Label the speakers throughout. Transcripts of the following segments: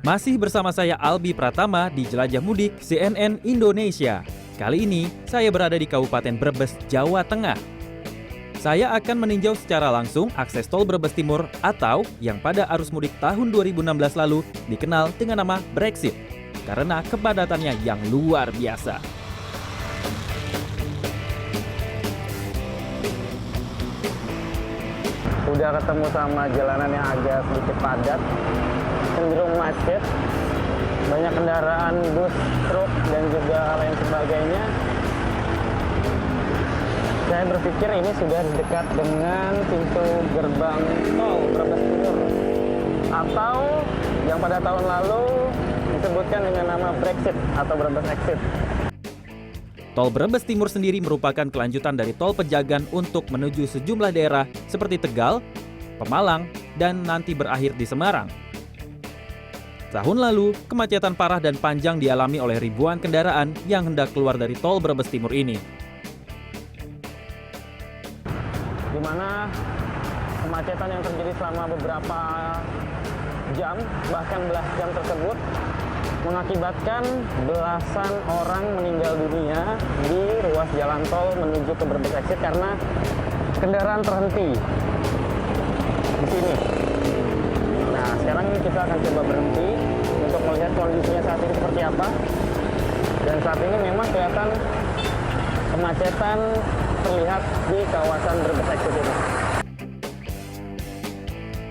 Speaker 1: Masih bersama saya Albi Pratama di Jelajah Mudik CNN Indonesia. Kali ini saya berada di Kabupaten Brebes, Jawa Tengah. Saya akan meninjau secara langsung akses tol Brebes Timur atau yang pada arus mudik tahun 2016 lalu dikenal dengan nama Brexit karena kepadatannya yang luar biasa.
Speaker 2: Udah ketemu sama jalanan yang agak sedikit padat, cenderung macet, banyak kendaraan bus, truk, dan juga lain sebagainya. Saya berpikir ini sudah dekat dengan pintu gerbang tol Brebes Timur, atau yang pada tahun lalu disebutkan dengan nama Brexit atau Brebes Exit.
Speaker 1: Tol Brebes Timur sendiri merupakan kelanjutan dari tol Pejagan untuk menuju sejumlah daerah seperti Tegal, Pemalang, dan nanti berakhir di Semarang. Tahun lalu, kemacetan parah dan panjang dialami oleh ribuan kendaraan yang hendak keluar dari tol Brebes Timur ini.
Speaker 2: Di mana kemacetan yang terjadi selama beberapa jam, bahkan belas jam tersebut, mengakibatkan belasan orang meninggal dunia di ruas jalan tol menuju ke Brebes Exit karena kendaraan terhenti di sini. Nah, sekarang kita akan coba berhenti untuk melihat kondisinya saat ini seperti apa. Dan saat ini memang kelihatan kemacetan terlihat di kawasan Brebes Exit ini.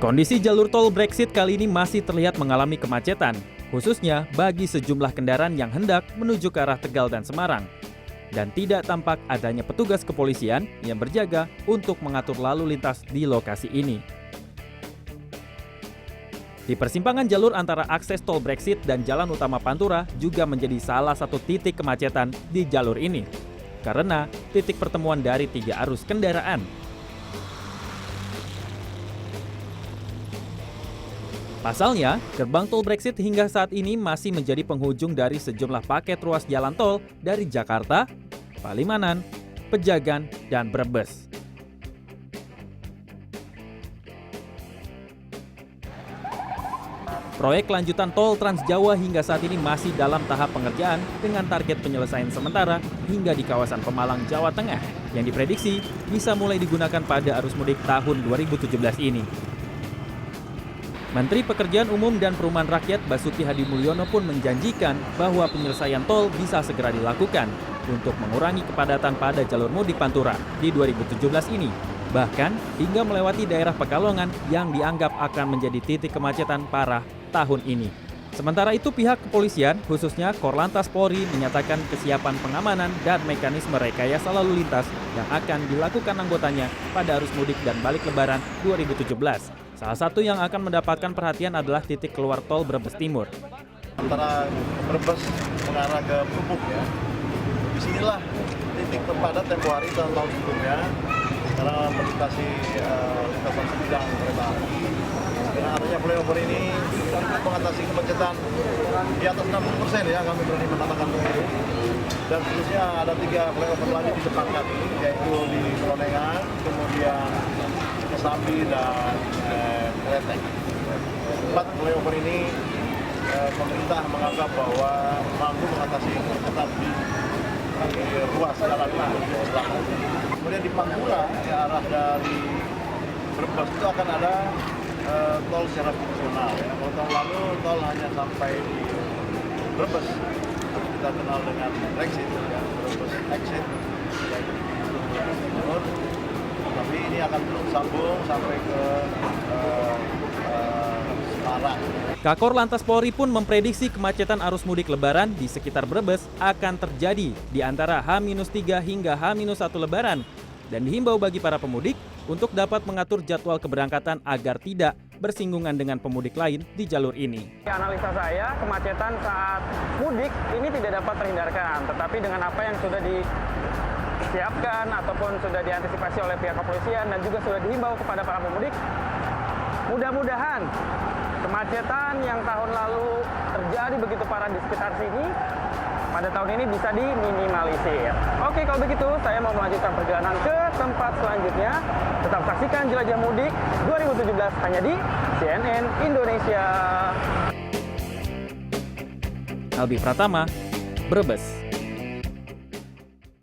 Speaker 1: Kondisi jalur tol Brexit kali ini masih terlihat mengalami kemacetan, khususnya bagi sejumlah kendaraan yang hendak menuju ke arah Tegal dan Semarang. Dan tidak tampak adanya petugas kepolisian yang berjaga untuk mengatur lalu lintas di lokasi ini. Di persimpangan jalur antara akses tol Brexit dan jalan utama Pantura juga menjadi salah satu titik kemacetan di jalur ini, karena titik pertemuan dari 3 arus kendaraan. Pasalnya, gerbang tol Brexit hingga saat ini masih menjadi penghujung dari sejumlah paket ruas jalan tol dari Jakarta, Palimanan, Pejagan, dan Brebes. Proyek lanjutan tol Trans Jawa hingga saat ini masih dalam tahap pengerjaan dengan target penyelesaian sementara hingga di kawasan Pemalang, Jawa Tengah yang diprediksi bisa mulai digunakan pada arus mudik tahun 2017 ini. Menteri Pekerjaan Umum dan Perumahan Rakyat Basuki Hadimulyono pun menjanjikan bahwa penyelesaian tol bisa segera dilakukan untuk mengurangi kepadatan pada jalur mudik Pantura di 2017 ini. Bahkan hingga melewati daerah Pekalongan yang dianggap akan menjadi titik kemacetan parah tahun ini. Sementara itu pihak kepolisian, khususnya Korlantas Polri, menyatakan kesiapan pengamanan dan mekanisme rekayasa lalu lintas yang akan dilakukan anggotanya pada arus mudik dan balik lebaran 2017. Salah satu yang akan mendapatkan perhatian adalah titik keluar tol Brebes Timur.
Speaker 3: Antara Brebes mengarah ke Pupuk ya, disinilah titik terpadat tempo hari tahun-tahun sebelumnya karena melintasi lintasan sebidang kereta api. Dengan adanya flyover ini untuk mengatasi kemacetan di atas 60% ya, kami berani menamakan begitu. Dan seterusnya ada 3 flyover lagi di depan kami, yaitu di Kelonengan, kemudian Kesambi, dan Kleteng. 4 flyover ini pemerintah menganggap bahwa mampu mengatasi kemacetan di ruas jalan selatan. Kemudian di Pantura, ke arah dari Brebes itu akan ada tol secara fungsional ya. Kalau tahun lalu tol hanya sampai di Brebes, kita kenal dengan Brexit ya, Brebes Exit, yaitu di Timur. Tapi ini akan terus sambung sampai ke Semarang.
Speaker 1: Kakor Lantas Polri pun memprediksi kemacetan arus mudik Lebaran di sekitar Brebes akan terjadi di antara H-3 hingga H-1 Lebaran dan dihimbau bagi para pemudik untuk dapat mengatur jadwal keberangkatan agar tidak bersinggungan dengan pemudik lain di jalur ini.
Speaker 2: Analisa saya, kemacetan saat mudik ini tidak dapat terhindarkan, tetapi dengan apa yang sudah disiapkan ataupun sudah diantisipasi oleh pihak kepolisian dan juga sudah dihimbau kepada para pemudik, mudah-mudahan kemacetan yang tahun lalu terjadi begitu parah di sekitar sini pada tahun ini bisa diminimalisir. Oke, kalau begitu saya mau melanjutkan perjalanan ke tempat selanjutnya. Tetap saksikan Jelajah Mudik 2017 hanya di CNN Indonesia.
Speaker 1: Albi Pratama, Brebes.